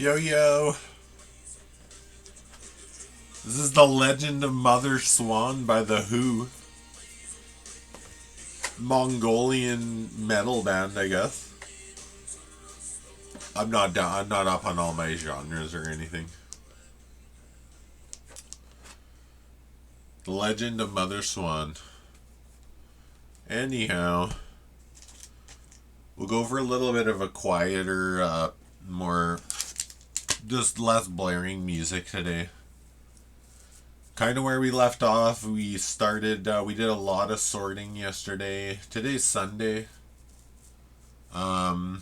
Yo yo! This is The Legend of Mother Swan by The Who. Mongolian metal band, I guess. I'm not down. I'm not up on all my genres or anything. The Legend of Mother Swan. Anyhow, we'll go for a little bit of a quieter, more, just less blaring music today. Kind of where we left off. We started, we did a lot of sorting yesterday. Today's Sunday. Gonna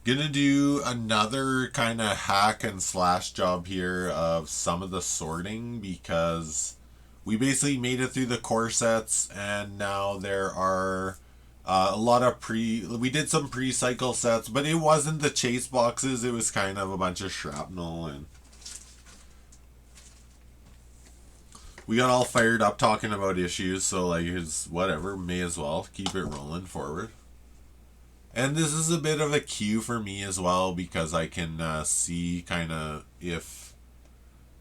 do another kind of hack and slash job here of some of the sorting because we basically made it through the core sets and now there are a lot of we did some pre-cycle sets, but it wasn't the chase boxes. It was kind of a bunch of shrapnel, and we got all fired up talking about issues, so like it's whatever, may as well keep it rolling forward. And this is a bit of a cue for me as well because I can see kind of if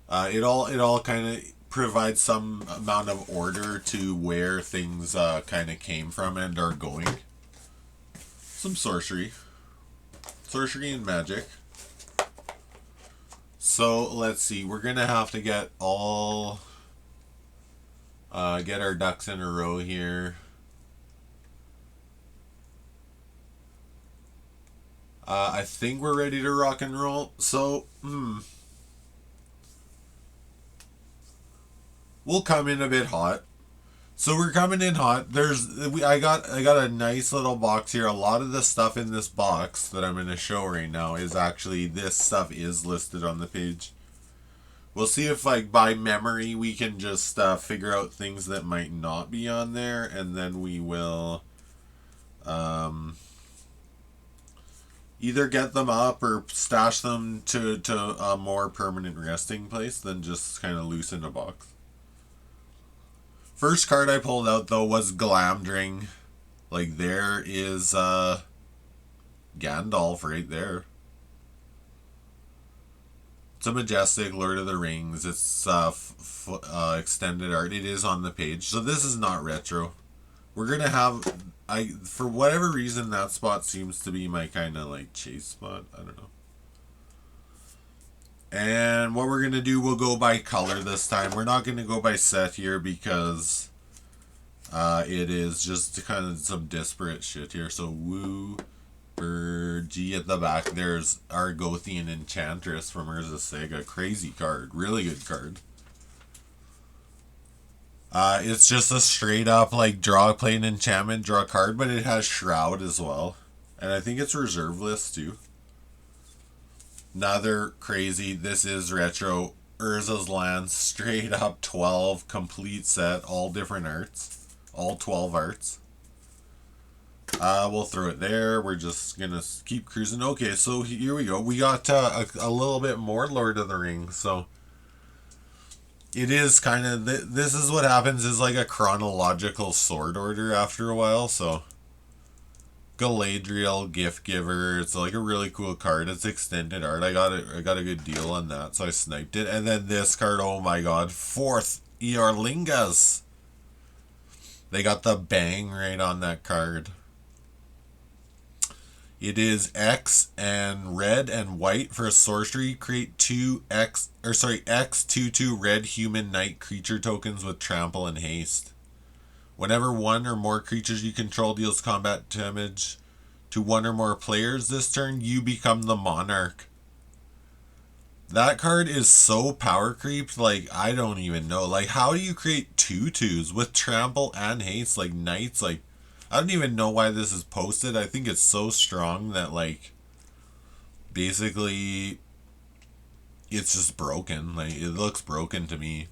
it all kind of provides some amount of order to where things kind of came from and are going. Some sorcery and magic. So let's see, we're gonna have to get all get our ducks in a row here. I think we're ready to rock and roll. So, we'll come in a bit hot. So we're coming in hot. I got a nice little box here. A lot of the stuff in this box that I'm going to show right now is actually, this stuff is listed on the page. We'll see if like by memory we can just figure out things that might not be on there, and then we will either get them up or stash them to a more permanent resting place than just kind of loose in a box. First card I pulled out though was Glamdring. Like there is Gandalf right there. It's a majestic Lord of the Rings. It's extended art. It is on the page. So this is not retro. We're going to have, for whatever reason, that spot seems to be my kind of like chase spot. I don't know. And what we're going to do, we'll go by color this time. We're not going to go by set here because it is just kind of some disparate shit here. So Woo, G at the back. There's Argothian Enchantress from Urza Saga. Crazy card. Really good card. It's just a straight up like play an enchantment, draw a card, but it has Shroud as well. And I think it's reserve list too. Another crazy, this is retro, Urza's Lands, straight up 12, complete set, all different arts. All 12 arts. We'll throw it there. We're just gonna keep cruising. Okay, so here we go. We got a little bit more Lord of the Rings, so it is kind of, this is what happens, is like a chronological sword order after a while. So Galadriel, Gift Giver, it's like a really cool card. It's extended art. I got a good deal on that, so I sniped it. And then this card, oh my god, 4th Eorlingas. They got the bang right on that card. It is X and red and white for a sorcery. Create X 2/2 red human knight creature tokens with trample and haste. Whenever one or more creatures you control deals combat damage to one or more players this turn, you become the monarch. That card is so power creeped, like I don't even know. Like how do you create 2/2s with trample and haste like knights? Like I don't even know why this is posted. I think it's so strong that, like, basically, it's just broken. Like, it looks broken to me.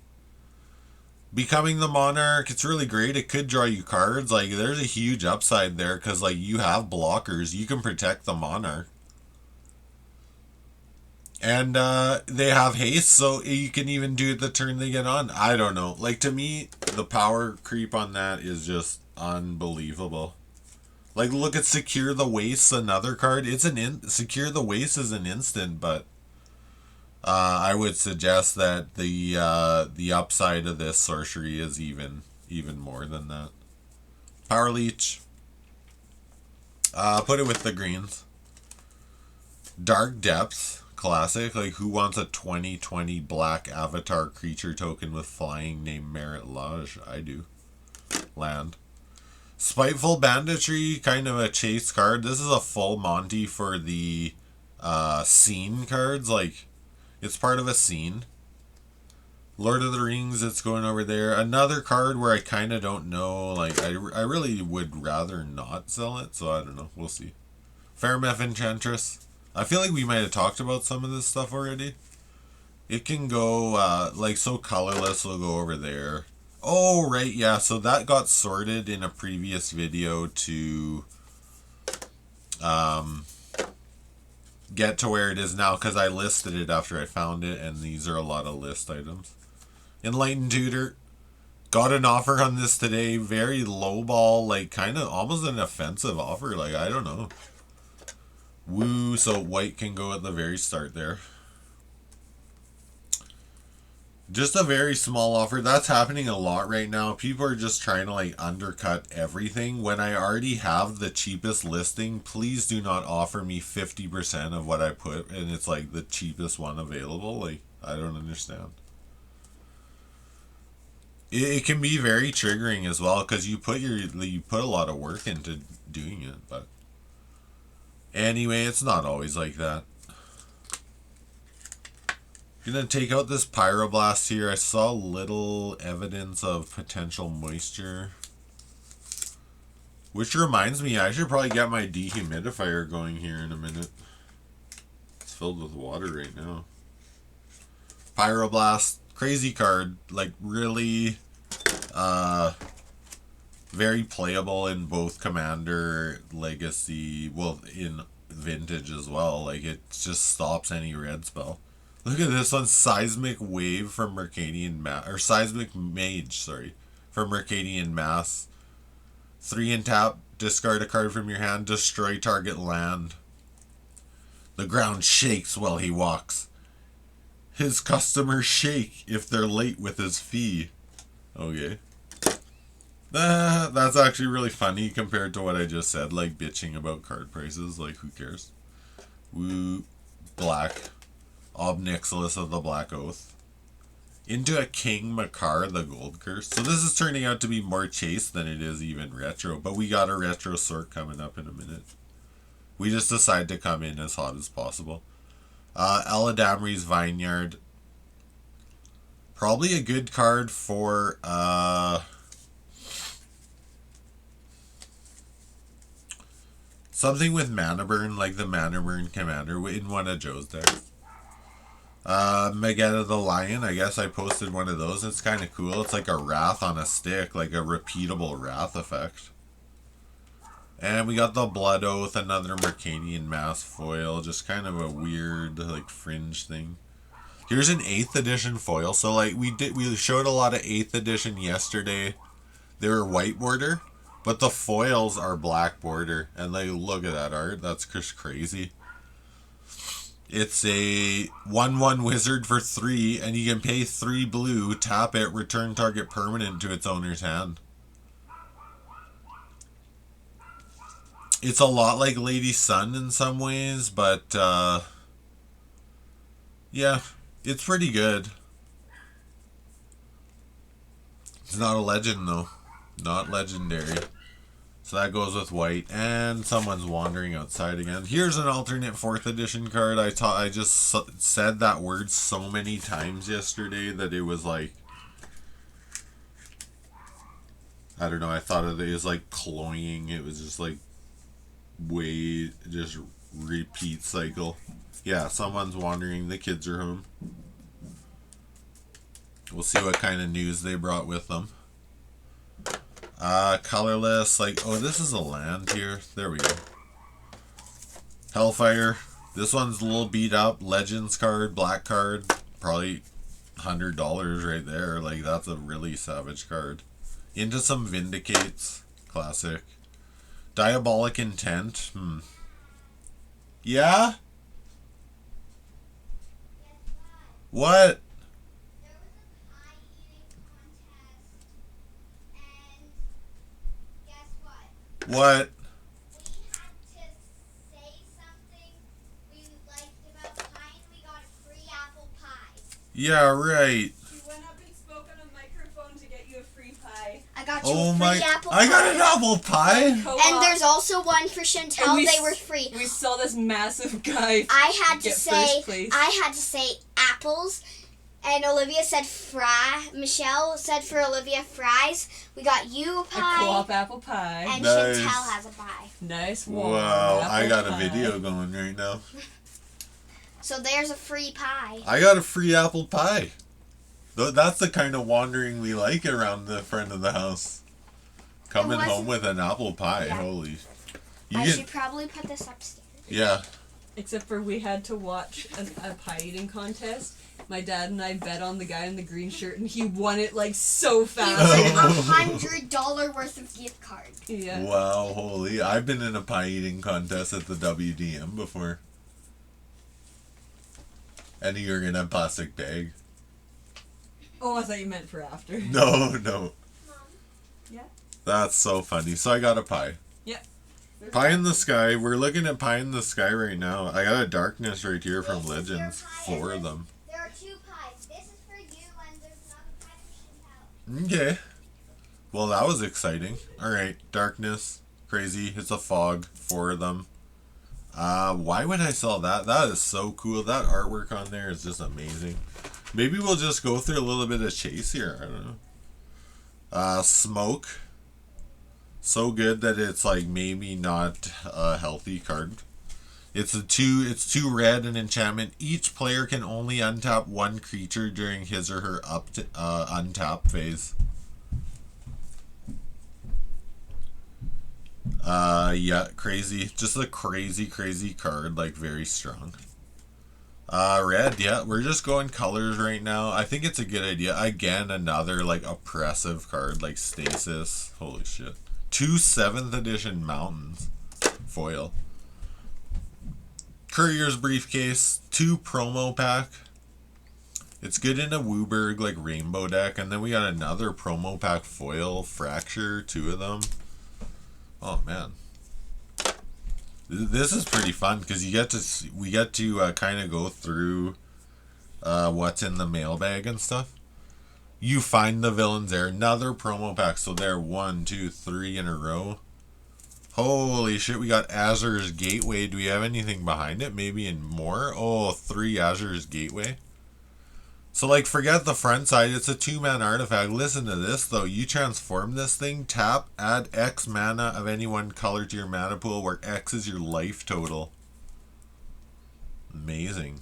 Becoming the Monarch, it's really great. It could draw you cards. Like, there's a huge upside there because, like, you have blockers. You can protect the Monarch. And they have haste, so you can even do it the turn they get on. I don't know. Like, to me, the power creep on that is just unbelievable. Like, look at Secure the Waste, another card. It's Secure the Waste is an instant, but I would suggest that the upside of this sorcery is even more than that. Power Leech. Put it with the greens. Dark Depths, classic. Like, who wants a 2020 black avatar creature token with flying named Merit Lodge? I do. Land. Spiteful Banditry, kind of a chase card. This is a full Monty for the scene cards. Like, it's part of a scene. Lord of the Rings, it's going over there. Another card where I kind of don't know. Like, I really would rather not sell it, so I don't know. We'll see. Fairmeth Enchantress. I feel like we might have talked about some of this stuff already. It can go, like, so colorless will go over there. Oh, right, yeah. So that got sorted in a previous video to get to where it is now, because I listed it after I found it, and these are a lot of list items. Enlightened Tutor. Got an offer on this today. Very lowball, like, kind of almost an offensive offer. Like, I don't know. Woo, so white can go at the very start there. Just a very small offer. That's happening a lot right now. People are just trying to like undercut everything. When I already have the cheapest listing, please do not offer me 50% of what I put, and it's like the cheapest one available. Like, I don't understand. It can be very triggering as well, because you put a lot of work into doing it. But anyway, it's not always like that. Gonna take out this Pyroblast here. I saw little evidence of potential moisture. Which reminds me, I should probably get my dehumidifier going here in a minute. It's filled with water right now. Pyroblast, crazy card. Like, really very playable in both Commander, Legacy, well, in Vintage as well. Like, it just stops any red spell. Look at this one, Seismic Wave from Mercadian or Seismic Mage, sorry, from Mercadian Mass. 3 and tap, discard a card from your hand, destroy target land. The ground shakes while he walks. His customers shake if they're late with his fee. Okay. That's actually really funny compared to what I just said, like bitching about card prices. Like, who cares? Woo, black. Obnixilis of the Black Oath. Into a King Makar, the Gold Curse. So this is turning out to be more chase than it is even retro. But we got a retro sort coming up in a minute. We just decided to come in as hot as possible. Eladamri's Vineyard. Probably a good card for something with Mana Burn, like the Mana Burn Commander in one of Joe's decks. Megetta the Lion, I guess I posted one of those. It's kind of cool. It's like a Wrath on a stick, like a repeatable Wrath effect. And we got the Blood Oath, another Mercadian Mass foil, just kind of a weird, like, fringe thing. Here's an 8th edition foil. So, like, we showed a lot of 8th edition yesterday. They were white border, but the foils are black border. And, like, look at that art. That's just crazy. It's a 1/1 wizard for 3, and you can pay 3 blue, tap it, return target permanent to its owner's hand. It's a lot like Lady Sun in some ways, but yeah, it's pretty good. It's not a legend though, not legendary. So that goes with white, and someone's wandering outside again. Here's an alternate 4th edition card. I just said that word so many times yesterday that it was like, I don't know, I thought of it as like cloying. It was just like just repeat cycle. Yeah, someone's wandering. The kids are home. We'll see what kind of news they brought with them. Colorless, like, oh, this is a land here. There we go. Hellfire. This one's a little beat up. Legends card, black card. Probably $100 right there. Like, that's a really savage card. Into some Vindicates. Classic. Diabolic Intent. Yeah? What? There was a pie eating contest, and guess what? What? We had to say something we liked about pie, and we got a free apple pie. Yeah, right. She went up and spoke on a microphone to get you a free pie. I got you a free apple pie. I got an apple pie? And there's also one for Chantel. They were free. We saw this massive guy. I had to say apples, and Olivia said fry. Michelle said for Olivia fries. We got you a pie. A co-op apple pie. And nice. Chantel has a pie. Nice one. one. Wow, I got pie. a video going right now. So there's a free pie. I got a free apple pie. That's the kind of wandering we like around the front of the house. Coming home with an apple pie. Yeah. Holy. I should probably put this upstairs. Yeah. Except for we had to watch a pie eating contest. My dad and I bet on the guy in the green shirt, and he won it like so fast. He won $100 worth of gift card. Yeah. Wow, holy. I've been in a pie eating contest at the WDM before. And you're in a plastic bag. Oh, I thought you meant for after. No. Mom. Yeah. That's so funny. So I got a pie. Yeah. Pie in the Sky. We're looking at Pie in the Sky right now. I got a Darkness right here from Legends. 4 of them. There are 2 pies. This is for you, and there's another pie for Chantel. Okay. Well, that was exciting. Alright, Darkness. Crazy. It's a fog. 4 of them. Why would I sell that? That is so cool. That artwork on there is just amazing. Maybe we'll just go through a little bit of chase here. I don't know. Smoke. So good that it's like maybe not a healthy card. It's 2 red and enchantment. Each player can only untap 1 creature during his or her untap phase. Yeah, crazy. Just a crazy card, like very strong. Red, yeah, we're just going colors right now. I think it's a good idea. Again, another like oppressive card like Stasis. Holy shit. 2 7th edition mountains. Foil. Courier's Briefcase. 2 promo pack. It's good in a Wooburg like rainbow deck. And then we got another promo pack foil. Fracture. 2 of them. Oh man. This is pretty fun because we get to kind of go through what's in the mailbag and stuff. You find the villains there. Another promo pack. So there, 1, 2, 3 in a row. Holy shit, we got Azur's Gateway. Do we have anything behind it? Maybe in more? Oh, 3 Azur's Gateway. So, like, forget the front side. It's a 2-man artifact. Listen to this, though. You transform this thing, tap, add X mana of any one color to your mana pool, where X is your life total. Amazing.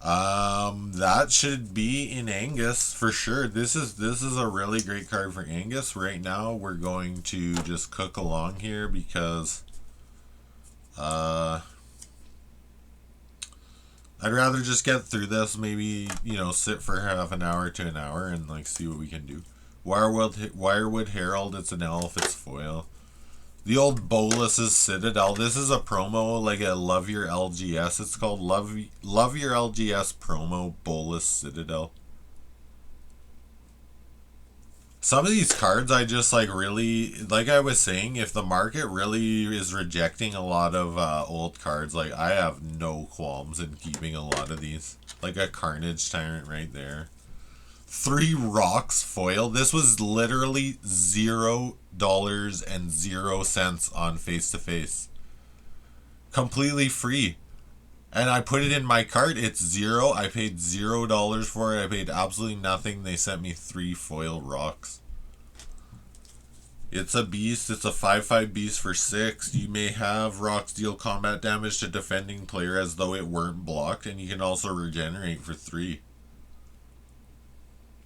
That should be in Angus for sure. This is a really great card for Angus. Right now, we're going to just cook along here because I'd rather just get through this, maybe, you know, sit for half an hour to an hour and like see what we can do. Wirewood Herald, it's an elf, it's foil. The old Bolus's Citadel. This is a promo, like a Love Your LGS. It's called Love Your LGS promo Bolus Citadel. Some of these cards I just like really, like I was saying, if the market really is rejecting a lot of old cards, like I have no qualms in keeping a lot of these. Like a Carnage Tyrant right there. 3 Rocks foil. This was literally $0.00 on Face to Face. Completely free. And I put it in my cart. It's 0. I paid $0 for it. I paid absolutely nothing. They sent me 3 foil rocks. It's a beast. It's a 5/5 beast for 6. You may have rocks deal combat damage to defending player as though it weren't blocked. And you can also regenerate for 3.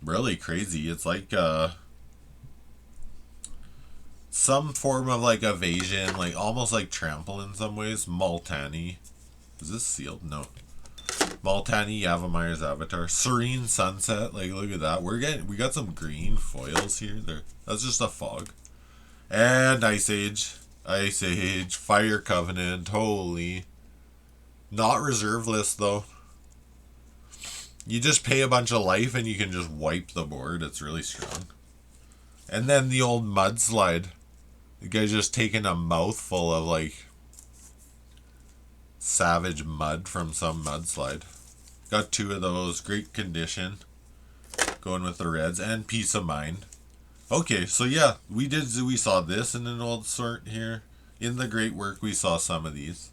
Really crazy. It's like some form of like evasion, like almost like trample in some ways. Multani. Is this sealed? No. Multani Yavimeyer's avatar. Serene Sunset. Like, look at that. We got some green foils here. There. That's just a fog. And Ice Age. Ice Age. Fire Covenant. Holy. Not reserve list, though. You just pay a bunch of life and you can just wipe the board. It's really strong. And then the old Mudslide. The guy's just taking a mouthful of, like, savage mud from some mudslide. Got 2 of those. Great condition. Going with the reds. And Peace of Mind. Okay, so yeah, we saw this in an old sort here. In the great work, we saw some of these.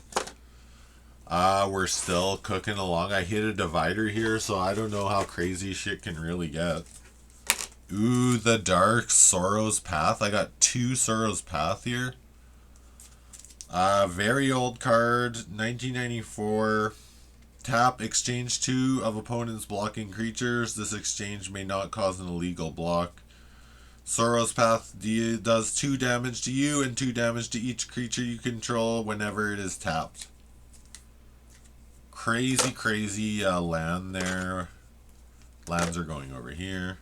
We're still cooking along. I hit a divider here, so I don't know how crazy shit can really get. Ooh, the Dark Sorrow's Path. I got 2 Sorrow's Path here. Very old card, 1994. Tap, exchange 2 of opponent's blocking creatures. This exchange may not cause an illegal block. Sorrow's Path does 2 damage to you and 2 damage to each creature you control whenever it is tapped. Crazy land there. Lands are going over here.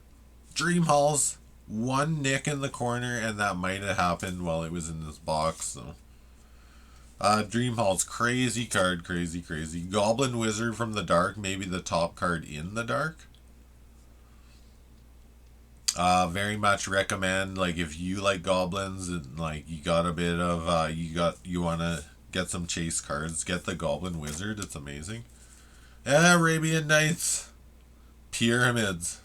Dream Halls. 1 nick in the corner, and that might have happened while it was in this box, so... Dream Hall's crazy card, crazy. Goblin Wizard from the Dark, maybe the top card in the Dark. Very much recommend, like, if you like goblins and, like, you got a bit of, you want to get some chase cards, get the Goblin Wizard. It's amazing. And Arabian Nights. Pyramids.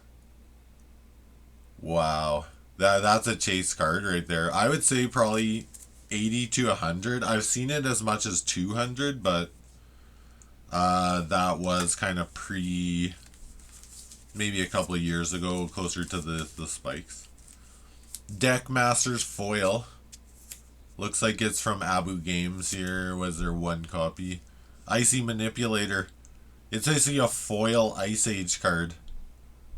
Wow. That's a chase card right there. I would say probably 80 to 100. I've seen it as much as 200, but that was kind of maybe a couple of years ago, closer to the spikes. Deckmaster's Foil. Looks like it's from Abu Games here. Was there 1 copy? Icy Manipulator. It's basically a foil Ice Age card.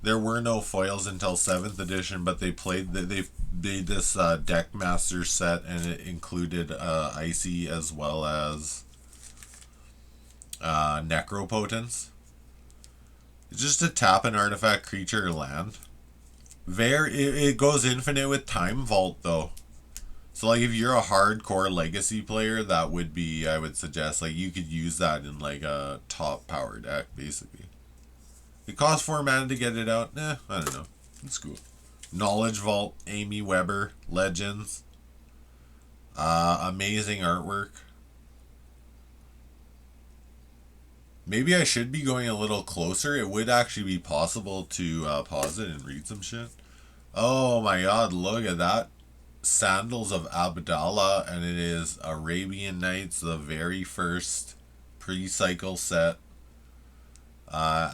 There were no foils until 7th edition, but they made this Deckmaster set, and it included Icy as well as Necropotence. It's just a tap an artifact, creature, or land. It goes infinite with Time Vault, though. So, like, if you're a hardcore Legacy player, that would be, I would suggest, like, you could use that in, like, a top power deck, basically. It costs 4 mana to get it out. I don't know. It's cool. Knowledge Vault, Amy Weber, Legends. Amazing artwork. Maybe I should be going a little closer. It would actually be possible to pause it and read some shit. Oh my god, look at that. Sandals of Abdallah, and it is Arabian Nights, the very first pre-cycle set. But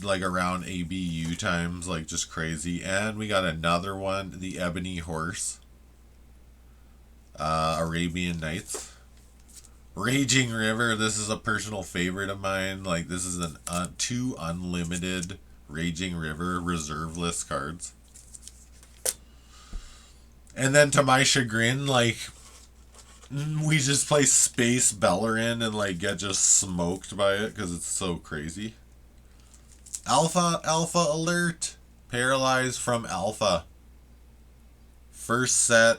like around ABU times, like just crazy. And we got another one, the Ebony Horse. Arabian Nights. Raging River, this is a personal favorite of mine. Like, this is an 2 unlimited Raging River reserve list cards. And then to my chagrin, like, we just play Space Bellerin and, like, get just smoked by it because it's so crazy. Alpha Alert. Paralyzed from Alpha. First set.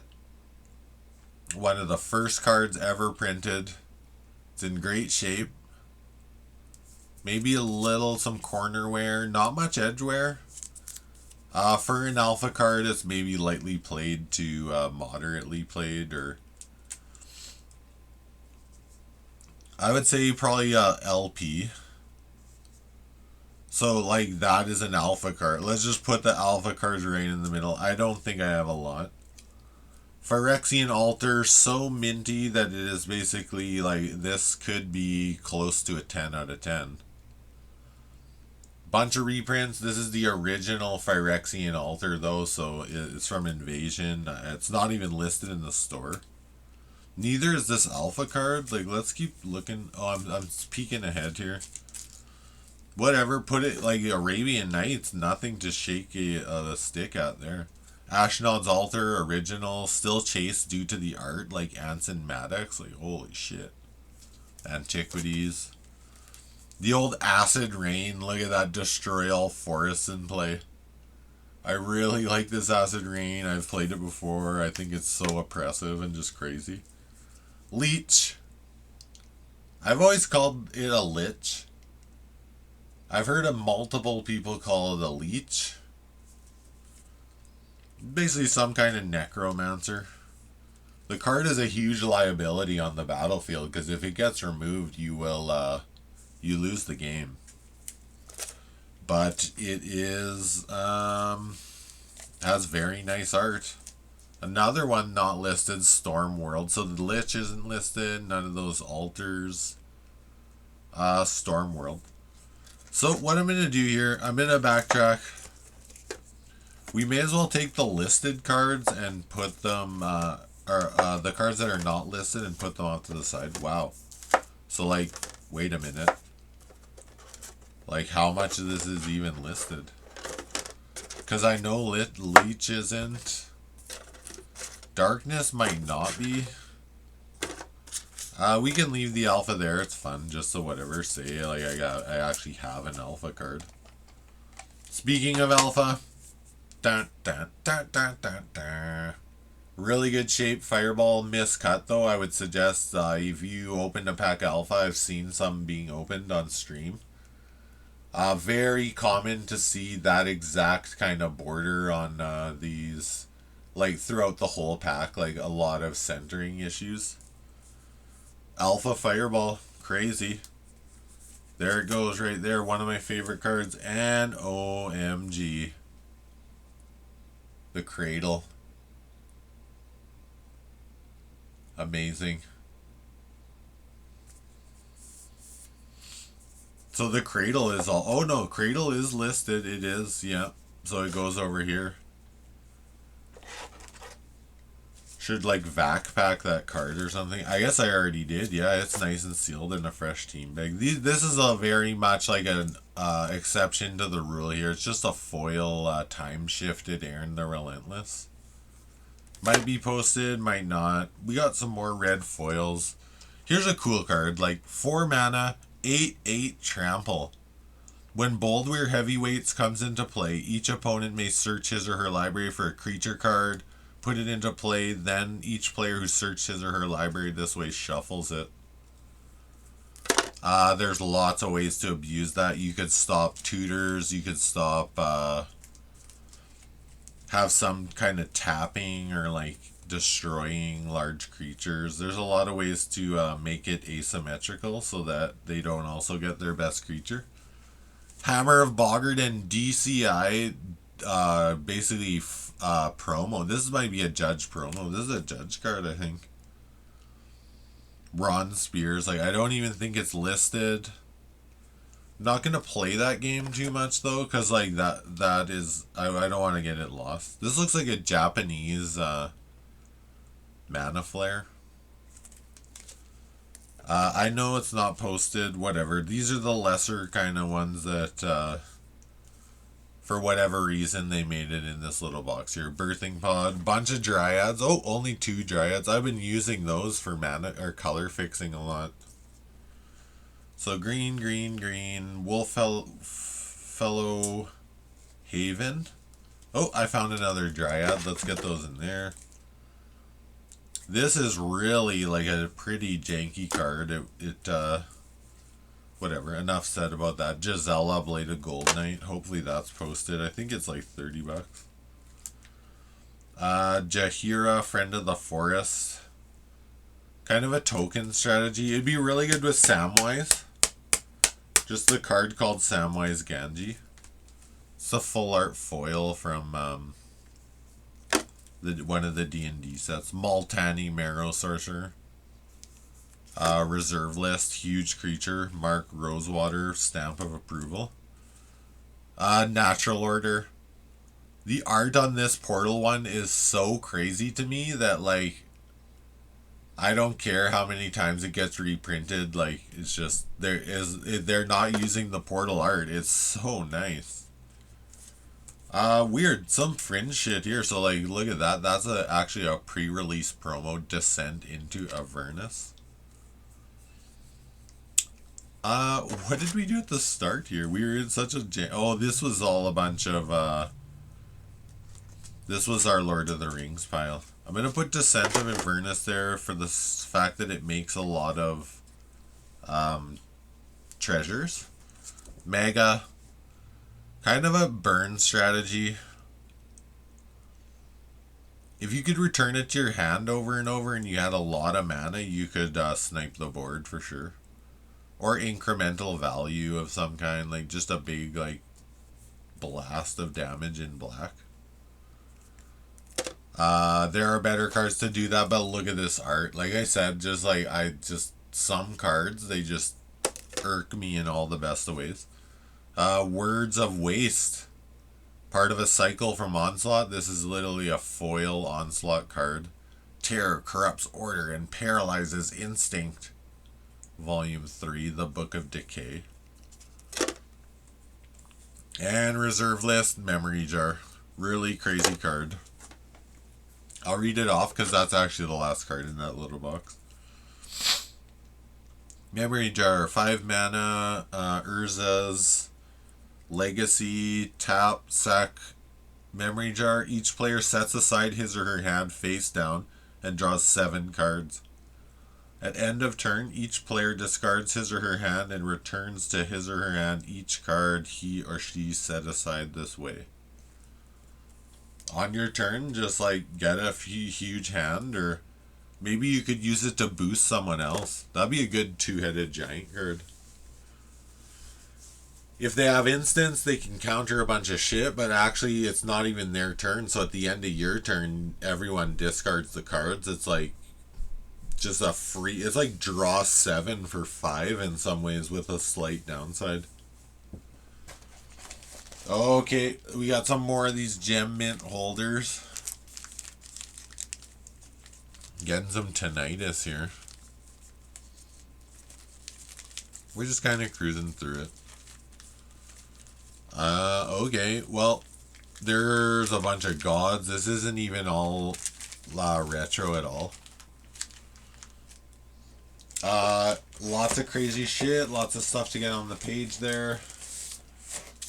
One of the first cards ever printed. It's in great shape. Maybe some corner wear. Not much edge wear. For an alpha card, it's maybe lightly played to moderately played, or I would say probably LP. So, like, that is an alpha card. Let's just put the alpha cards right in the middle. I don't think I have a lot. Phyrexian Altar, so minty that it is basically, like, this could be close to a 10 out of 10. Bunch of reprints. This is the original Phyrexian Altar, though, so it's from Invasion. It's not even listed in the store. Neither is this alpha card. Like, let's keep looking. Oh, I'm peeking ahead here. Whatever, put it, like, Arabian Nights, nothing to shake a stick at there. Ashnod's Altar, original, still chased due to the art, like Anson Maddox. Like, holy shit. Antiquities. The old acid rain. Look at that. Destroy all forests in play. I really like this acid rain. I've played it before. I think it's so oppressive and just crazy. Leech. I've always called it a lich. I've heard of multiple people call it a leech. Basically some kind of necromancer. The card is a huge liability on the battlefield because if it gets removed, you will you lose the game. But it is has very nice art. Another one not listed, Storm World. So the Lich isn't listed. None of those altars. Storm World. So what I'm going to do here, I'm going to backtrack. We may as well take the listed cards and put them, the cards that are not listed and put them off to the side. Wow. So like, wait a minute. Like how much of this is even listed? Because I know Leech isn't. Darkness might not be. We can leave the alpha there. It's fun, just so whatever. Say like I actually have an alpha card. Speaking of alpha, dun, dun, dun, dun, dun, dun. Really good shape. Fireball miscut though. I would suggest if you open a pack of alpha, I've seen some being opened on stream. Very common to see that exact kind of border on these. Like throughout the whole pack, like a lot of centering issues. Alpha Fireball, crazy. There it goes right there, one of my favorite cards. And OMG. The Cradle. Amazing. So the Cradle is all, oh no, Cradle is listed, it is, yeah. So it goes over here. Should like vac pack that card or something. I guess I already did. Yeah, it's nice and sealed in a fresh team bag. This is a very much like an exception to the rule here. It's just a foil time shifted Aaron the Relentless. Might be posted, might not. We got some more red foils. Here's a cool card. Like 4 mana, 8/8 trample. When Boldwyr Heavyweights comes into play, each opponent may search his or her library for a creature card. Put it into play, then each player who searched his or her library this way shuffles it. There's lots of ways to abuse that. You could stop tutors, you could stop, have some kind of tapping or like destroying large creatures. There's a lot of ways to make it asymmetrical so that they don't also get their best creature. Hammer of Boggart and DCI, basically promo. This might be a judge promo. This is a judge card, I think. Ron Spears, like I don't even think it's listed. Not gonna play that game too much though, cause like that is I don't want to get it lost. This looks like a Japanese mana flare. I know it's not posted. Whatever. These are the lesser kind of ones that. For whatever reason, they made it in this little box here. Birthing Pod, bunch of Dryads. Oh, only 2 Dryads. I've been using those for mana or color fixing a lot. So green, green, green. Fellow Haven. Oh, I found another Dryad. Let's get those in there. This is really like a pretty janky card. Whatever, enough said about that. Gisela, Blade of Gold Knight. Hopefully that's posted. I think it's like $30. Jaheira, Friend of the Forest. Kind of a token strategy. It'd be really good with Samwise. Just the card called Samwise Ganji. It's a full art foil from one of the D&D sets. Multani Marrow Sorcerer. Reserve list, huge creature, Mark Rosewater, stamp of approval. Natural order. The art on this portal one is so crazy to me that like I don't care how many times it gets reprinted, like it's just they're not using the portal art. It's so nice. Weird, some fringe shit here. So like look at that. That's actually a pre-release promo, Descent into Avernus. What did we do at the start here? We were in such a jam. Oh, this was all a bunch of, this was our Lord of the Rings pile. I'm going to put Descent of Avernus there for the fact that it makes a lot of, treasures. Mega. Kind of a burn strategy. If you could return it to your hand over and over and you had a lot of mana, you could snipe the board for sure. Or incremental value of some kind, like just a big like blast of damage in black. There are better cards to do that, but look at this art. Like I said, some cards, they just irk me in all the best of ways. Words of Waste. Part of a cycle from Onslaught. This is literally a foil Onslaught card. Terror corrupts order and paralyzes instinct. Volume 3, The Book of Decay. And Reserve List, Memory Jar. Really crazy card. I'll read it off because that's actually the last card in that little box. Memory Jar, 5 mana, Urza's Legacy, tap, sack, Memory Jar. Each player sets aside his or her hand face down and draws 7 cards. At end of turn, each player discards his or her hand and returns to his or her hand each card he or she set aside this way. On your turn, just like get a huge hand, or maybe you could use it to boost someone else. That'd be a good 2-headed giant card. If they have instants, they can counter a bunch of shit, but actually it's not even their turn, so at the end of your turn, everyone discards the cards. It's like just a free, it's like draw 7 for 5 in some ways with a slight downside. Okay, we got some more of these gem mint holders. Getting some tinnitus here. We're just kind of cruising through it. Okay, well, there's a bunch of gods. This isn't even all retro at all. Lots of crazy shit, lots of stuff to get on the page there.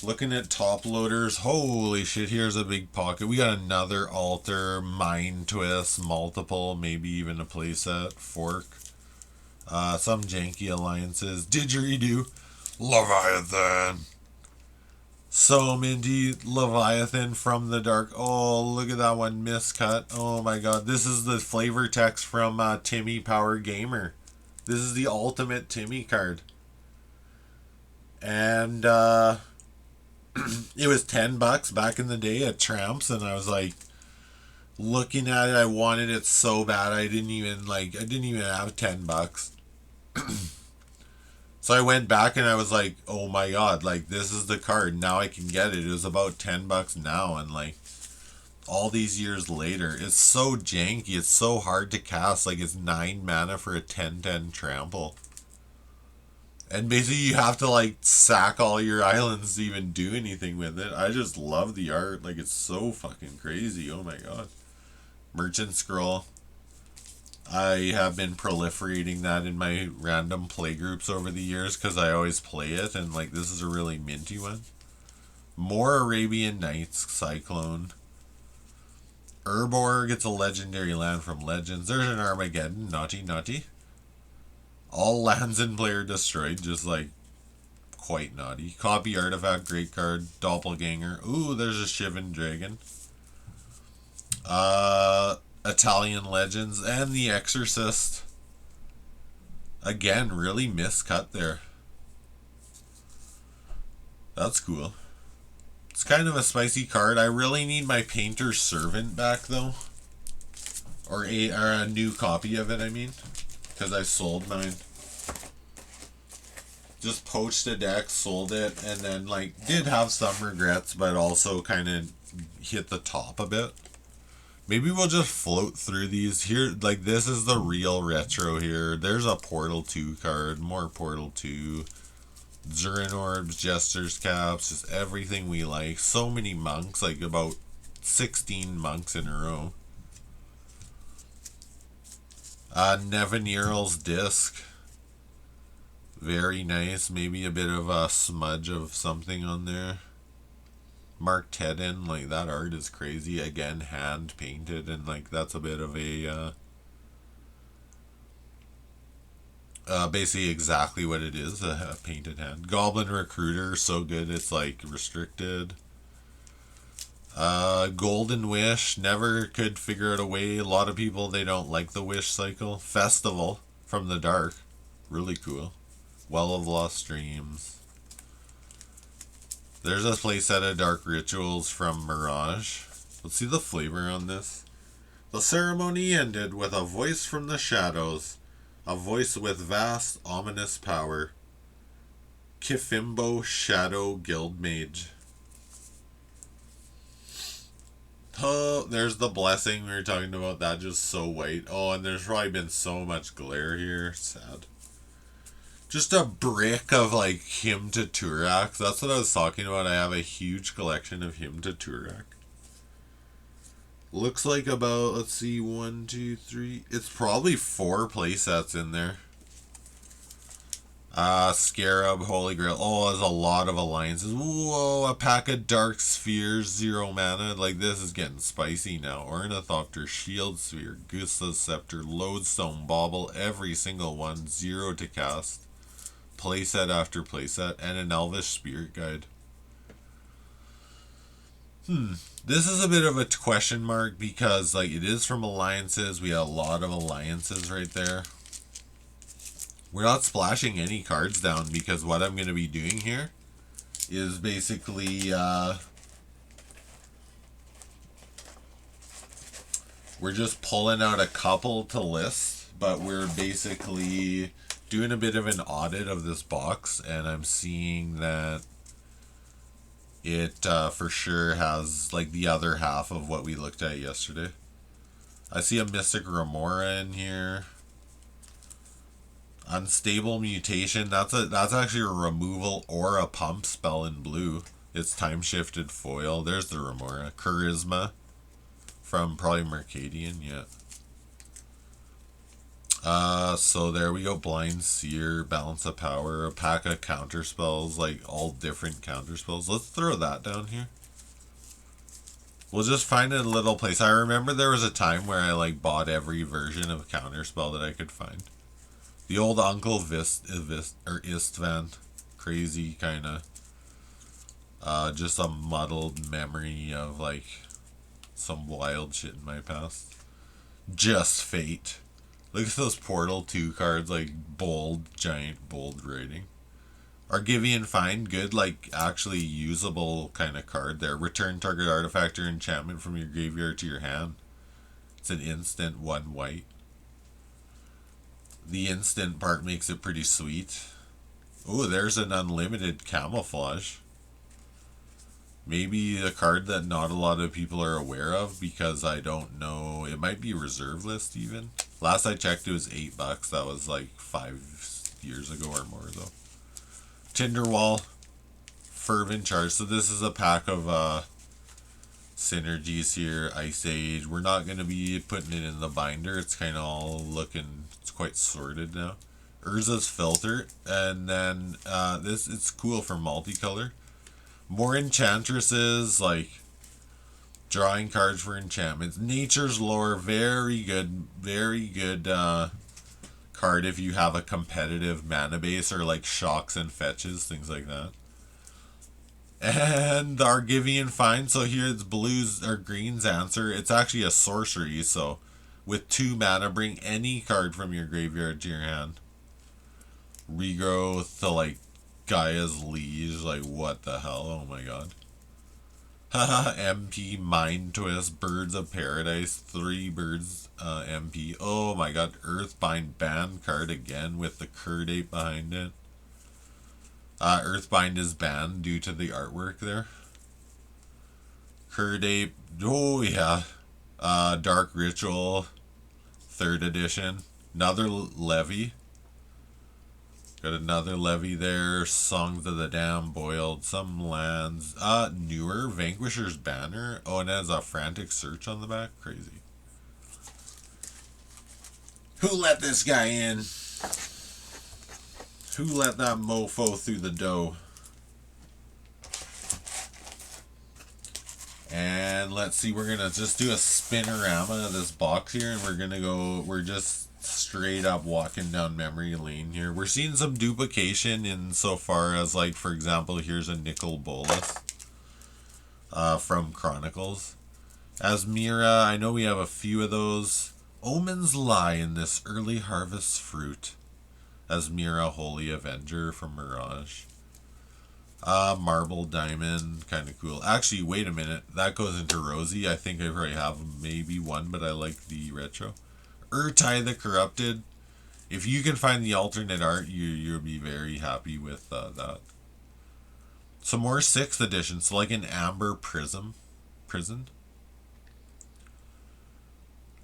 Looking at top loaders, holy shit, here's a big pocket. We got another altar, mind twist, multiple, maybe even a playset, fork. Some janky alliances, didgeridoo, Leviathan. So minty, Leviathan from the dark. Oh, look at that one, miscut. Oh my god, this is the flavor text from Timmy Power Gamer. This is the ultimate Timmy card. And it was $10 back in the day at Tramps, and I was like looking at it, I wanted it so bad. I didn't even have $10. So I went back and I was like, oh my god, like this is the card. Now I can get it. It was about $10 now, and like all these years later, it's so janky. It's so hard to cast. Like it's 9 mana for a 10/10 trample. And basically you have to like sack all your islands to even do anything with it. I just love the art. Like it's so fucking crazy. Oh my god. Merchant Scroll. I have been proliferating that in my random play groups over the years because I always play it, and like this is a really minty one. More Arabian Nights, Cyclone. Urbor gets a legendary land from Legends. There's an Armageddon, naughty. All lands in player destroyed, just like quite naughty. Copy Artifact, great card. Doppelganger. Ooh, there's a Shivan Dragon. Italian Legends and The Exorcist. Again, really miscut there. That's cool. It's kind of a spicy card. I really need my Painter's Servant back though. Or a new copy of it, I mean. Because I sold mine. Just poached a deck, sold it, and then like did have some regrets, but also kind of hit the top a bit. Maybe we'll just float through these here. Like this is the real retro here. There's a Portal 2 card, more Portal 2. Zurin Orbs, Jester's Caps, just everything we like. So many monks, like about 16 monks in a row. Neviniral's Disc. Very nice. Maybe a bit of a smudge of something on there. Mark Tedden, like that art is crazy. Again, hand painted, and like that's a bit of a basically exactly what it is, a painted hand. Goblin Recruiter, so good it's like restricted. Golden Wish, never could figure out a way. A lot of people, they don't like the wish cycle. Festival from the Dark, really cool. Well of Lost Dreams. There's a playset of Dark Rituals from Mirage. Let's see the flavor on this. The ceremony ended with a voice from the shadows. A voice with vast, ominous power. Kifimbo Shadow Guild Mage. Oh, there's the blessing we were talking about. That just so white. Oh, and there's probably been so much glare here. Sad. Just a brick of like Hymn to Turak. That's what I was talking about. I have a huge collection of Hymn to Turak. Looks like about, let's see, 1, 2, 3. It's probably 4 playsets in there. Scarab, Holy Grail. Oh, there's a lot of alliances. Whoa, a pack of Dark Spheres, 0 mana. Like, this is getting spicy now. Ornithopter, Shield Sphere, Gusta's Scepter, Lodestone, Bauble, every single one, 0 to cast. Playset after playset, and an Elvish Spirit Guide. This is a bit of a question mark because, like, it is from alliances. We have a lot of alliances right there. We're not splashing any cards down because what I'm going to be doing here is basically we're just pulling out a couple to list, but we're basically doing a bit of an audit of this box, and I'm seeing that it for sure has like the other half of what we looked at yesterday. I see a Mystic Remora in here. Unstable Mutation. That's actually a removal or a pump spell in blue. It's time shifted foil. There's the Remora. Charisma from probably Mercadian. Yeah. So there we go. Blind Seer, Balance of Power, a pack of counter spells, like all different counter spells. Let's throw that down here. We'll just find a little place. I remember there was a time where I like bought every version of counter spell that I could find. The old Uncle Istvan, crazy kind of, just a muddled memory of like some wild shit in my past. Just Fate. Look at those Portal 2 cards, like bold, giant, bold writing. Argivian Find, good, like actually usable kind of card there. Return target artifact or enchantment from your graveyard to your hand. It's an instant 1 white. The instant part makes it pretty sweet. Oh, there's an unlimited Camouflage. Maybe a card that not a lot of people are aware of because I don't know. It might be reserve list even. Last I checked, it was $8. That was like 5 years ago or more though. Tinderwall, Fervent Charge. So this is a pack of synergies here. Ice Age. We're not going to be putting it in the binder. It's kind of all looking, it's quite sorted now. Urza's Filter. And then it's cool for multicolor. More enchantresses, like drawing cards for enchantments. Nature's Lore, very good card if you have a competitive mana base or like shocks and fetches, things like that. And the Argivian Find, so here it's blues or green's answer. It's actually a sorcery, so with 2 mana, bring any card from your graveyard to your hand. Regrowth to like Gaia's Liege, like what the hell? Oh my god. Haha, MP, Mind Twist, Birds of Paradise, 3 birds, MP. Oh my god, Earthbind banned card again with the Curd Ape behind it. Earthbind is banned due to the artwork there. Curd Ape, oh yeah. Dark Ritual, 3rd edition. Another Levy. Got another Levy there. Songs of the Dam, Boiled, some lands. Newer, Vanquisher's Banner. Oh, and it has a Frantic Search on the back. Crazy. Who let this guy in? Who let that mofo through the dough? And let's see, we're gonna just do a spinorama of this box here, and we're just straight up walking down memory lane here. We're seeing some duplication in so far as, like, for example, here's a nickel bolus from Chronicles. Asmira, I know we have a few of those. Omens lie in this early harvest fruit. Asmira, Holy Avenger from Mirage. Marble Diamond, kind of cool. Actually, wait a minute. That goes into Rosie. I think I already have maybe one, but I like the retro. Urtai the Corrupted. If you can find the alternate art, you'll be very happy with that. Some more 6th edition, so like an Amber Prison.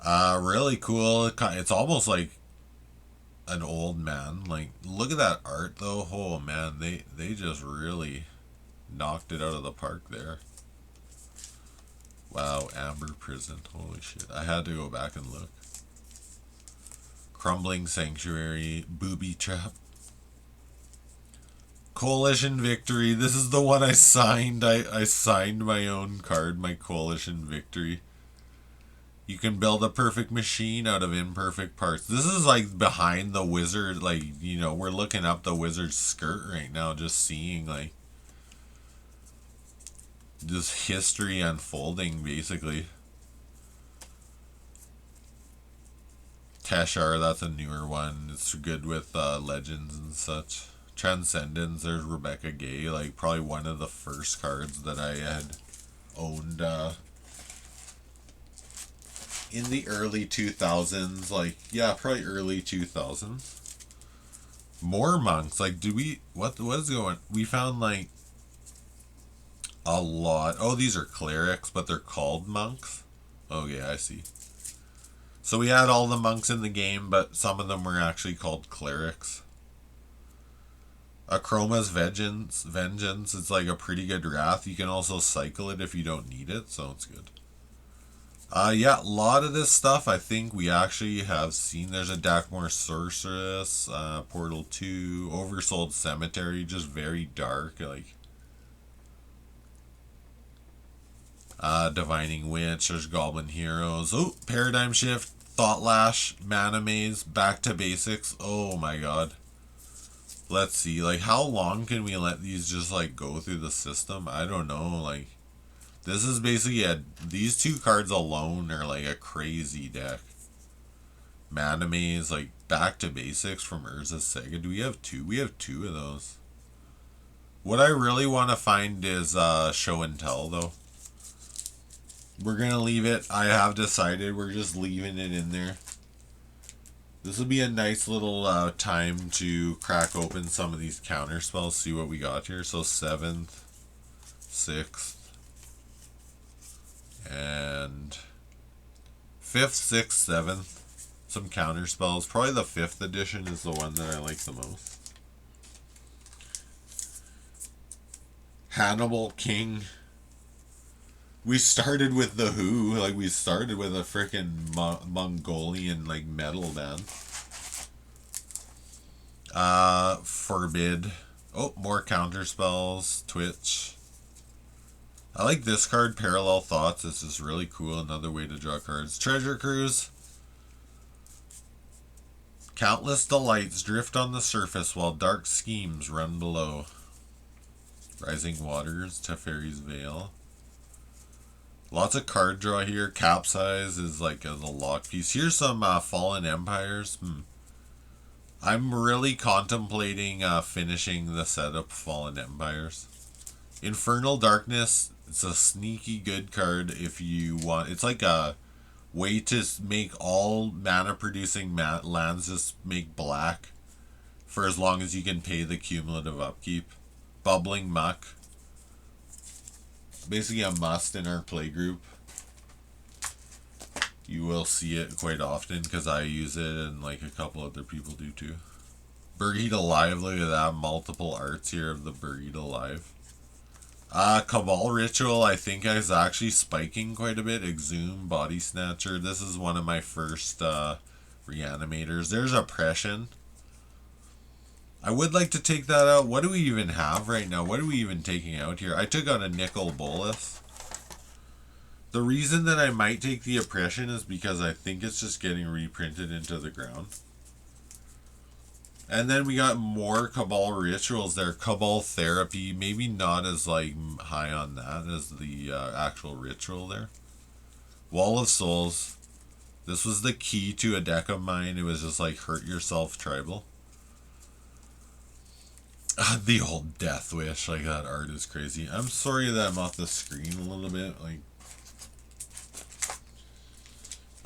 Really cool. It's almost like an old man. Like, look at that art though. Oh man, they just really knocked it out of the park there. Wow, Amber Prison. Holy shit. I had to go back and look. Crumbling Sanctuary, Booby Trap. Coalition Victory. This is the one I signed. I signed my own card, my Coalition Victory. You can build a perfect machine out of imperfect parts. This is like behind the wizard, like, you know, we're looking up the wizard's skirt right now, just seeing like this history unfolding basically. Teshar, that's a newer one. It's good with legends and such. Transcendence, there's Rebecca Gay, like probably one of the first cards that I had owned in the early 2000s, like, yeah, probably early 2000s. More monks, like, what is going, we found, like, a lot. Oh, these are clerics, but they're called monks. Oh, yeah, I see. So we had all the monks in the game, but some of them were actually called clerics. Akroma's Vengeance, it's like a pretty good wrath. You can also cycle it if you don't need it, so it's good. Yeah, a lot of this stuff I think we actually have seen. There's a Dakmor Sorceress, Portal 2, Oversold Cemetery, just very dark, like. Divining Witch, there's Goblin Heroes. Oh, Paradigm Shift, Thought Lash, Mana Maze, Back to Basics. Oh my god. Let's see, like, how long can we let these just, like, go through the system? I don't know, like. This is basically these 2 cards alone are like a crazy deck. Mana Maze, like Back to Basics from Urza's Sega. Do we have 2? We have 2 of those. What I really want to find is Show and Tell though. We're going to leave it. I have decided we're just leaving it in there. This will be a nice little time to crack open some of these counter spells, see what we got here. So 7th, 6th. And 5th, 6th, 7th, some counter spells. Probably the 5th edition is the one that I like the most. Hannibal King. We started with the Who, like we started with a freaking Mongolian like metal band. Forbid. Oh, more counter spells. Twitch. I like this card, Parallel Thoughts. This is really cool. Another way to draw cards. Treasure Cruise. Countless delights drift on the surface while dark schemes run below. Rising Waters, Teferi's Veil. Lots of card draw here. Capsize is like a lock piece. Here's some Fallen Empires. I'm really contemplating finishing the setup Fallen Empires. Infernal Darkness. It's a sneaky good card if you want. It's like a way to make all mana producing lands just make black for as long as you can pay the cumulative upkeep. Bubbling Muck. Basically a must in our play group. You will see it quite often because I use it and like a couple other people do too. Buried Alive, look at that. Multiple arts here of the Buried Alive. Cabal Ritual, I think is actually spiking quite a bit. Exhume, Body Snatcher. This is one of my first reanimators. There's Oppression. I would like to take that out. What do we even have right now? What are we even taking out here? I took out a nickel bolus. The reason that I might take the oppression is because I think it's just getting reprinted into the ground. And then we got more Cabal rituals there. Cabal therapy, maybe not as like high on that as the actual ritual there. Wall of Souls. This was the key to a deck of mine. It was just like hurt yourself tribal. The old Death Wish, like that art is crazy. I'm sorry that I'm off the screen a little bit. Like,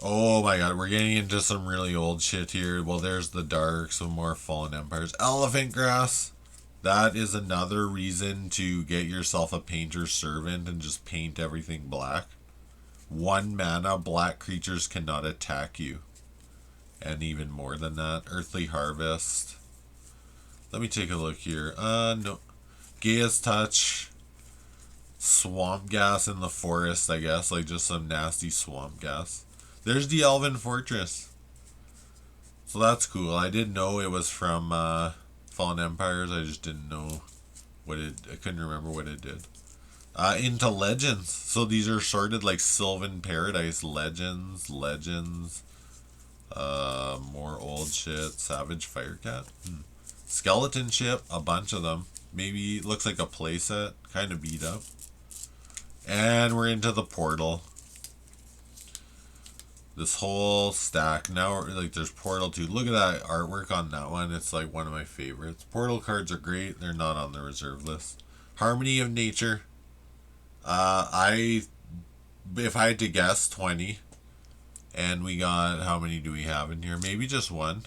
oh my god, we're getting into some really old shit here. Well, there's the dark, some more Fallen Empires. Elephant Grass. That is another reason to get yourself a Painter's Servant and just paint everything black. 1 mana, black creatures cannot attack you. And even more than that. Earthly Harvest. Let me take a look here. No. Gaia's Touch. Swamp Gas in the forest, I guess. Like just some nasty swamp gas. There's the Elven Fortress. So that's cool. I didn't know it was from Fallen Empires. I just didn't know what it... I couldn't remember what it did. Into Legends. So these are sorted like Sylvan Paradise. Legends. More old shit. Savage Firecat. Skeleton Ship. A bunch of them. Maybe looks like a playset. Kind of beat up. And we're into the Portal. This whole stack. Now, like, there's Portal 2. Look at that artwork on that one. It's, like, one of my favorites. Portal cards are great. They're not on the reserve list. Harmony of Nature. If I had to guess, 20. And we got, how many do we have in here? Maybe just one.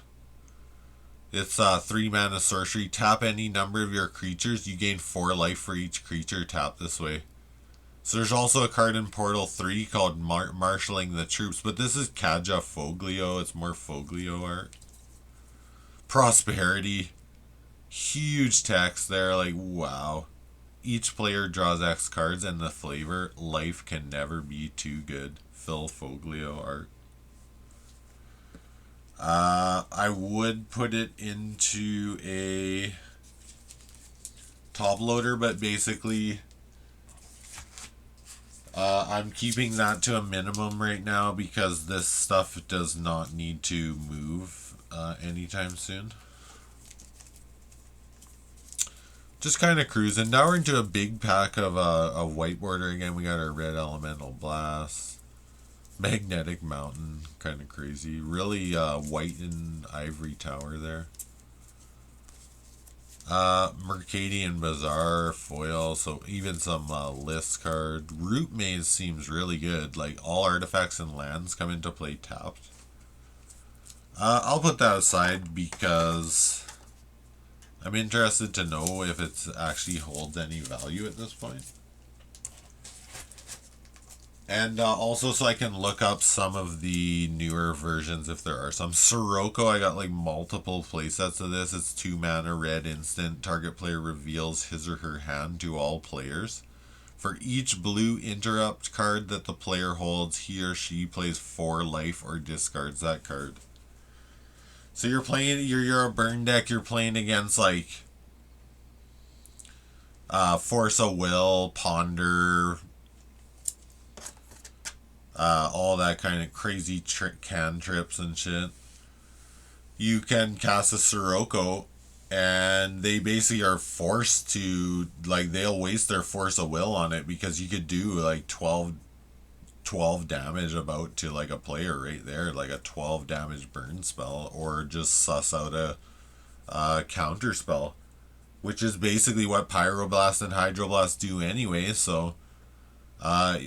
It's 3 mana sorcery. Tap any number of your creatures. You gain 4 life for each creature tapped this way. So there's also a card in Portal 3 called Marshalling the Troops, but this is Kaja Foglio. It's more Foglio art. Prosperity. Huge text there, like, wow. Each player draws X cards, and the flavor, life can never be too good. Phil Foglio art. I would put it into a top loader, but basically... I'm keeping that to a minimum right now because this stuff does not need to move anytime soon. Just kind of cruising. Now we're into a big pack of white border again. We got our red elemental blast, magnetic mountain, kind of crazy. Really white and ivory tower there. Mercadian Bazaar foil, so even some list card. Root Maze seems really good. Like all artifacts and lands come into play tapped. I'll put that aside because I'm interested to know if it actually holds any value at this point. And also so I can look up some of the newer versions if there are some. Sirocco, I got like multiple playsets of this. It's 2 mana red instant. Target player reveals his or her hand to all players. For each blue interrupt card that the player holds, he or she plays 4 life or discards that card. So you're playing, you're a burn deck, you're playing against like Force of Will, Ponder, all that kind of crazy cantrips and shit. You can cast a Sirocco, and they basically are forced to, like, they'll waste their Force of Will on it because you could do, like, 12 damage about to, like, a player right there, like a 12 damage burn spell, or just suss out a counter spell, which is basically what Pyroblast and Hydroblast do anyway, so...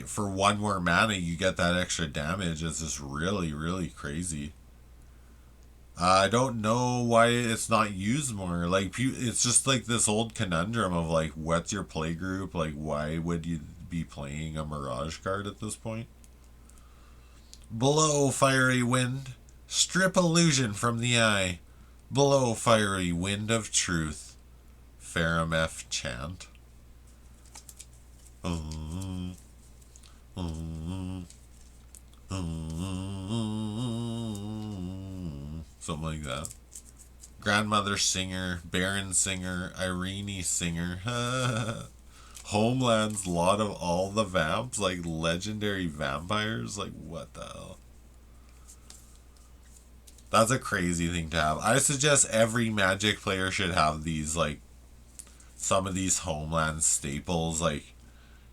for 1 more mana, you get that extra damage. It's just really, really crazy. I don't know why it's not used more. Like, it's just like this old conundrum of like, what's your play group? Like, why would you be playing a Mirage card at this point? Below Fiery Wind, strip illusion from the eye. Below Fiery Wind of Truth, Farameth Chant. Something like that. Grandmother Singer, Baron Singer, Irene Singer, Homeland's Lot of All the Vamps, like legendary vampires. Like, what the hell? That's a crazy thing to have. I suggest every Magic player should have these, like, some of these Homeland staples. Like,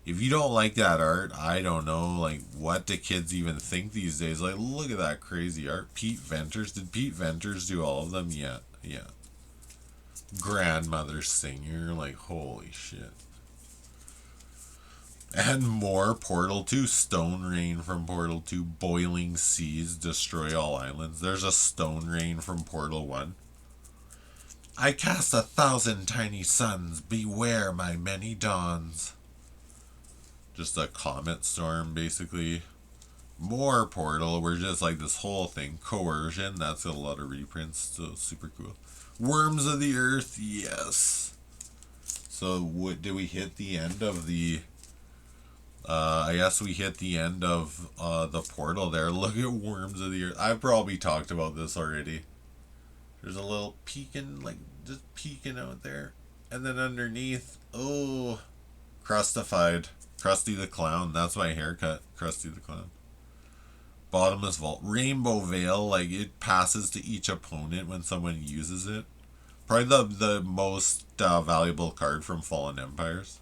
if you don't like that art, I don't know, like, what do kids even think these days? Like, look at that crazy art. Pete Venters. Did Pete Venters do all of them? Yeah. Grandmother Singer. Like, holy shit. And more Portal 2. Stone Rain from Portal 2. Boiling Seas. Destroy all islands. There's a Stone Rain from Portal 1. I cast 1,000 tiny suns. Beware my many dawns. Just a comet storm, basically. More Portal. We're just like this whole thing. Coercion. That's a lot of reprints. So super cool. Worms of the Earth. Yes. So what did we hit the end of the... I guess we hit the end of the portal there. Look at Worms of the Earth. I've probably talked about this already. There's a little peeking, like, just peeking out there. And then underneath, oh, Crustified. Krusty the Clown. That's my haircut. Krusty the Clown. Bottomless Vault. Rainbow Veil. Like, it passes to each opponent when someone uses it. Probably the most valuable card from Fallen Empires.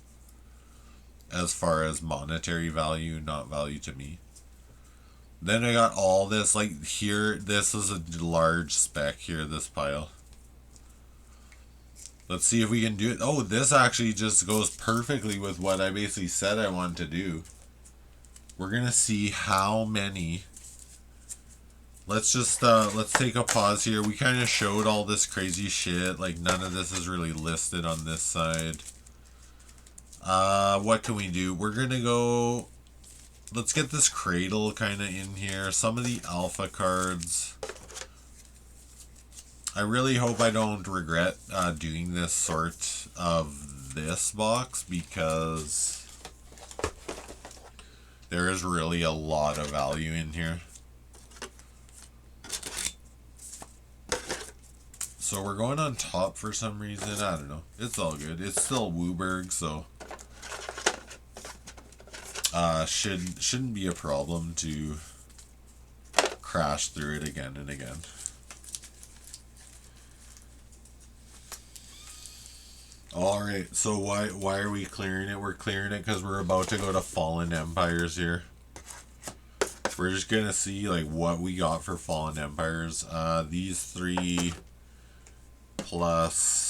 As far as monetary value, not value to me. Then I got all this, like, here, this is a large spec here, this pile. Let's see if we can do it. Oh, this actually just goes perfectly with what I basically said I wanted to do. We're gonna see how many. Let's just, let's take a pause here. We kind of showed all this crazy shit. Like, none of this is really listed on this side. What can we do? We're gonna go... Let's get this Cradle kind of in here. Some of the alpha cards. I really hope I don't regret doing this sort of this box, because there is really a lot of value in here. So we're going on top for some reason. I don't know. It's all good. It's still Wooburg, so shouldn't be a problem to crash through it again and again. Alright, so why are we clearing it? We're clearing it because we're about to go to Fallen Empires here. We're just gonna see like what we got for Fallen Empires. These three plus...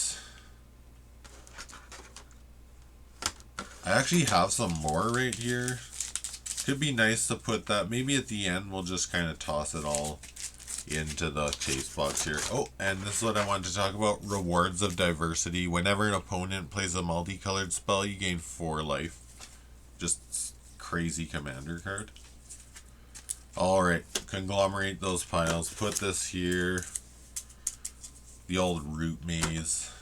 I actually have some more right here. Could be nice to put that. Maybe at the end we'll just kind of toss it all into the chase box here. Oh, and this is what I wanted to talk about. Rewards of Diversity. Whenever an opponent plays a multicolored spell, you gain 4 life. Just crazy commander card. Alright, conglomerate those piles. Put this here. The old root maze.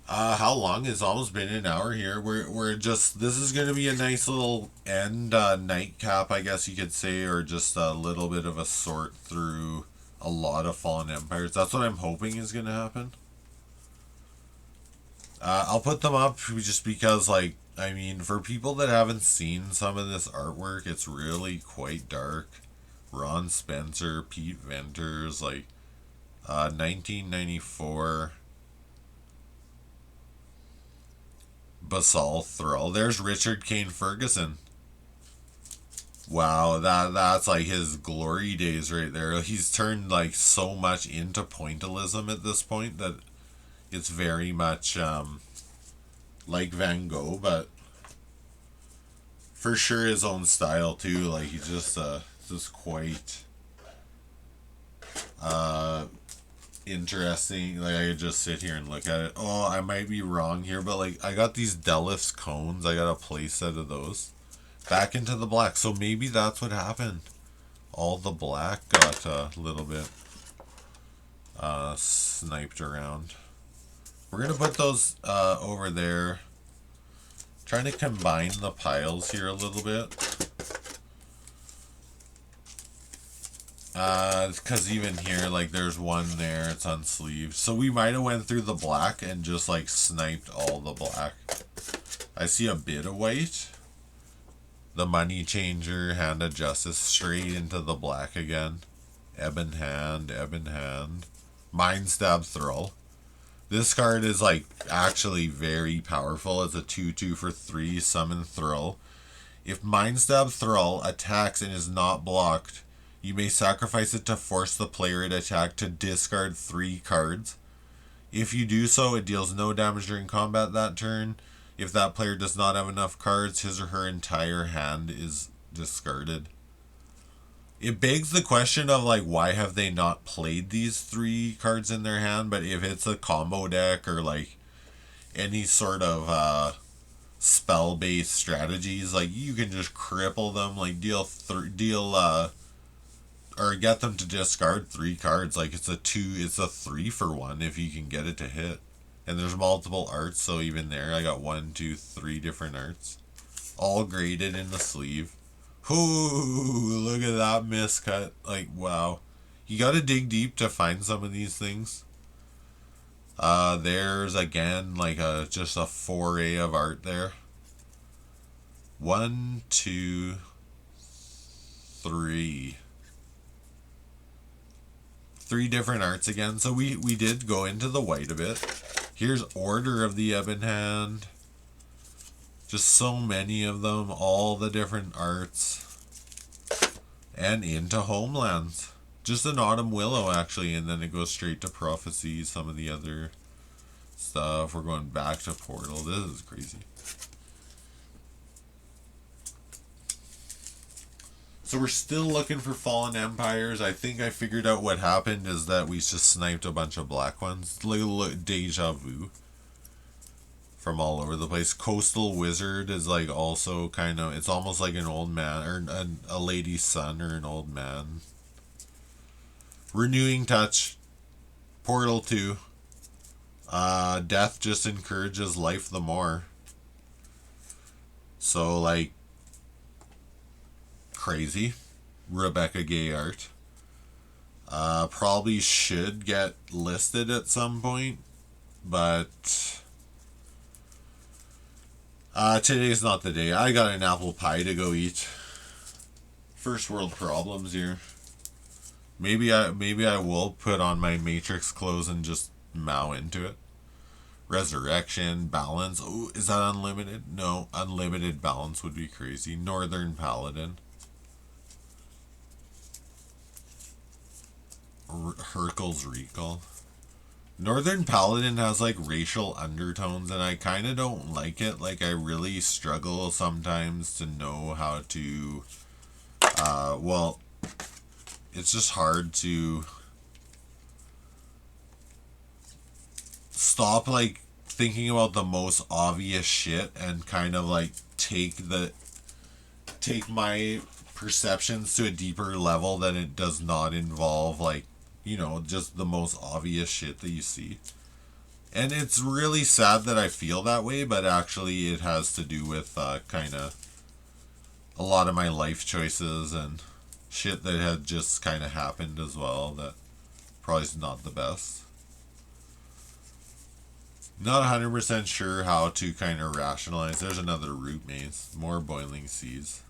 How long? It's almost been an hour here. We're just, this is going to be a nice little end nightcap, I guess you could say, or just a little bit of a sort through a lot of Fallen Empires. That's what I'm hoping is going to happen. I'll put them up just because, like, I mean, for people that haven't seen some of this artwork, it's really quite dark. Ron Spencer, Pete Venters, like, 1994... Basalt Thrall. There's Richard Kane Ferguson. Wow, that's like his glory days right there. He's turned like so much into pointillism at this point that it's very much like Van Gogh, but for sure his own style too. Like he's just quite interesting. Like I could just sit here and look at it. Oh, I might be wrong here, but like I got these Delif's cones. I got a play set of those back into the black. So maybe that's what happened. All the black got a little bit sniped around. We're gonna put those over there. Trying to combine the piles here a little bit. Because even here, like, there's one there, it's unsleeved. So we might have went through the black and just, like, sniped all the black. I see a bit of white. The money changer, hand of justice, straight into the black again. Ebon hand, ebon hand. Mind stab thrall. This card is, like, actually very powerful. It's a 2/2 for 3, summon thrall. If Mind Stab Thrall attacks and is not blocked, you may sacrifice it to force the player it attacked to discard 3 cards. If you do so, it deals no damage during combat that turn. If that player does not have enough cards, his or her entire hand is discarded. It begs the question of, like, why have they not played these 3 cards in their hand? But if it's a combo deck or, like, any sort of spell-based strategies, like, you can just cripple them, like, or get them to discard 3 cards. Like, it's a 3 for 1 if you can get it to hit. And there's multiple arts, so even there, I got 1, 2, 3 different arts, all graded in the sleeve. Ooh, look at that miscut. Like, wow. You gotta dig deep to find some of these things. There's again like just a foray of art there. 1, 2, 3. 3 different arts again. So we did go into the white a bit. Here's Order of the Ebon Hand. Just so many of them, all the different arts. And into Homelands. Just an Autumn Willow, actually, and then it goes straight to Prophecy, some of the other stuff. We're going back to Portal. This is crazy. So we're still looking for Fallen Empires. I think I figured out what happened is that we just sniped a bunch of black ones. Little deja vu from all over the place. Coastal Wizard is like also kind of, it's almost like an old man or a lady's son or an old man. Renewing Touch. Portal 2. Death just encourages life the more. So, like, crazy. Rebecca Gay art. Probably should get listed at some point, but today's not the day. I got an apple pie to go eat. First world problems here. Maybe I will put on my Matrix clothes and just mow into it. Resurrection, balance. Oh, is that unlimited? No, unlimited balance would be crazy. Northern Paladin. Hercule's Recall. Northern Paladin has like racial undertones and I kind of don't like it. Like, I really struggle sometimes to know how to well, it's just hard to stop like thinking about the most obvious shit and kind of like take my perceptions to a deeper level that it does not involve, like, you know, just the most obvious shit that you see. And it's really sad that I feel that way, but actually it has to do with kind of a lot of my life choices and shit that had just kind of happened as well that probably is not the best. Not 100% sure how to kind of rationalize. There's another root maze. More Boiling Seas.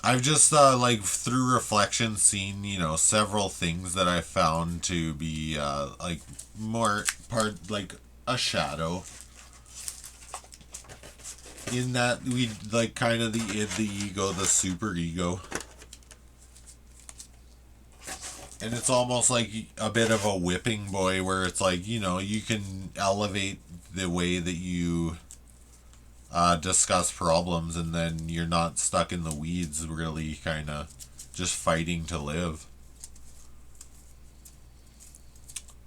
I've just, like, through reflection seen, you know, several things that I found to be, like, more part, like, a shadow. In that we, like, kind of the id, the ego, the super ego. And it's almost like a bit of a whipping boy where it's like, you know, you can elevate the way that you discuss problems and then you're not stuck in the weeds, really kind of just fighting to live.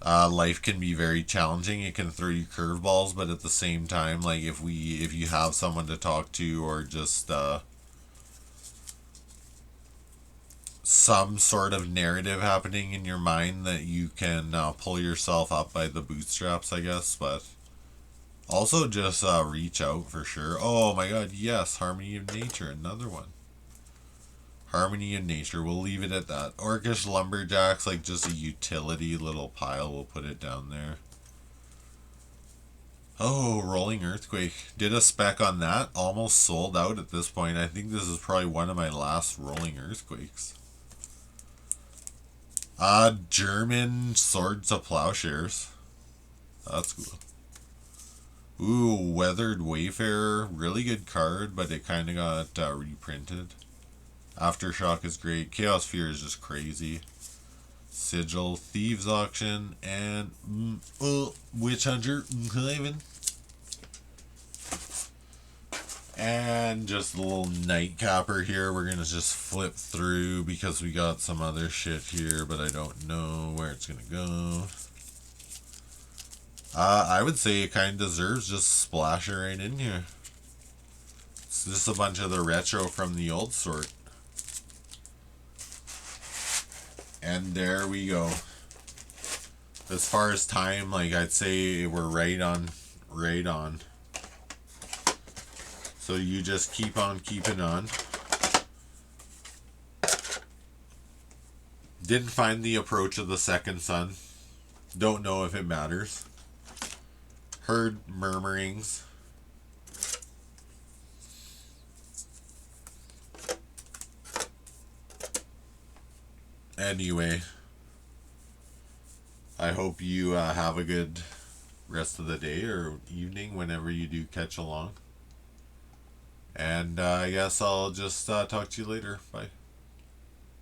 Life can be very challenging. It can throw you curveballs, but at the same time, like, if you have someone to talk to or just some sort of narrative happening in your mind that you can pull yourself up by the bootstraps, I guess. But Also, just reach out for sure. Oh my god, yes, Harmony of Nature, another one. Harmony in Nature, we'll leave it at that. Orcish Lumberjacks, like just a utility little pile, we'll put it down there. Oh, Rolling Earthquake. Did a spec on that, almost sold out at this point. I think this is probably one of my last Rolling Earthquakes. German Swords to Plowshares. That's cool. Ooh, Weathered Wayfarer, really good card, but it kind of got reprinted. Aftershock is great. Chaos Fear is just crazy. Sigil, Thieves Auction, and Witch Hunter, and just a little nightcapper here. We're gonna just flip through because we got some other shit here, but I don't know where it's gonna go. I would say it kind of deserves just splash it right in here. It's just a bunch of the retro from the old sort. And there we go. As far as time, like I'd say we're right on. So you just keep on keeping on. Didn't find the approach of the second son. Don't know if it matters. Heard murmurings. Anyway, I hope you have a good rest of the day or evening whenever you do catch along. And I guess I'll just talk to you later. Bye.